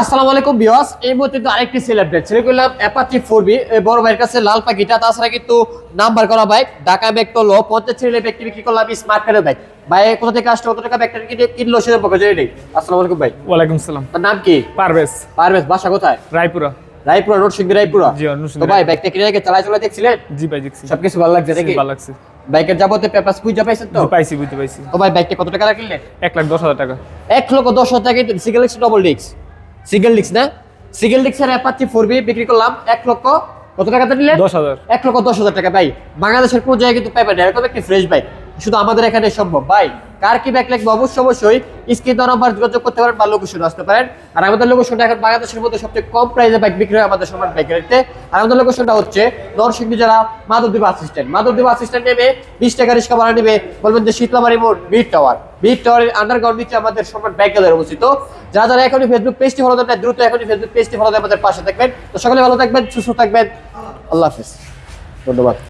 আসসালামু আলাইকুম ভিউয়ার্স, এই মুহূর্তে তো আরেকটি সেল আপডেট ছেড়ে করলাম অ্যাপাচি 4B। এই বড় ভাইয়ের কাছে লাল পাখিটা, তাছাড়া কিন্তু নাম্বার করা বাইক ঢাকা ব্যাগ তো লো 50 ছেলে ব্যাগটি বিক্রি করলাম স্মার্ট কার্ডের বাইক। ভাই কোথা থেকে আসছে, কত টাকা ব্যাগটা কিনলো সেটা পক্ষে জেনে নেই। আসসালামু আলাইকুম ভাই। ওয়ালাইকুম সালাম। তার নাম কি? পারভেজ। পারভেজ, বাসা কোথায়? রায়পুরা। রায়পুরা, নরসিংদী রায়পুরা। জি নরসিংদী। তো ভাই ব্যাগটা কিনে আগে চালাই দেখছিলেন? জি ভাই দেখছি। সবকিছু ভালো লাগছে নাকি? ভালো লাগছে। বাইকের যাবতীয় পেপারস বুঝা পাইছেন তো? জি পাইছি, বুঝতে পাইছি। তো ভাই ব্যাগটা কত টাকা কিনলেন? 1,10,000 টাকা। 1,10,000 টাকা কিন্তু single disc double disc? Single disc না? সিঙ্গেল ডিস্কের অ্যাপাচি 4B বিক্রি করলাম 1 লক্ষ কত টাকাতে নিলেন? 10,000। 1,10,000 টাকা। ভাই বাংলাদেশের কোন জায়গায় কিন্তু পাইবেন না এরকম একটি ফ্রেশ বাইক, শুধু আমাদের এখানে সম্ভব। ভাই কার কি ব্যাগ লাগবে অবশ্যই স্ক্রিন নাম্বার যোগাযোগ করতে পারেন বা লোকেশনে আসতে পারেন। আর আমাদের লোকেশনটা এখন বাংলাদেশের মধ্যে সবচেয়ে কম প্রাইসে বাইক বিক্রি হয় আমাদের সম্রাট বাইক রেটে। আর আমাদের লোকেশনটা হচ্ছে নরসিংদী জেলা Madhabdi bus stand. Madhabdi bus stand নেমে 20 টাকা রিক্সা ভাড়া নেবে, বলবেন যে শীতলামারি মোড় মিড টাওয়ারের আন্ডারগ্রাউন্ড নিচে আমাদের সম্রাট বাইক গ্যালারি অবস্থিত। যারা এখনই ফেসবুক পেজটি ফলো দেন দ্রুত এখনই ফেসবুক পেজটি ফলো দিয়ে আমাদের পাশে থাকবেন। তো সকলে ভালো থাকবেন, সুস্থ থাকবেন। আল্লাহ হাফেজ, ধন্যবাদ।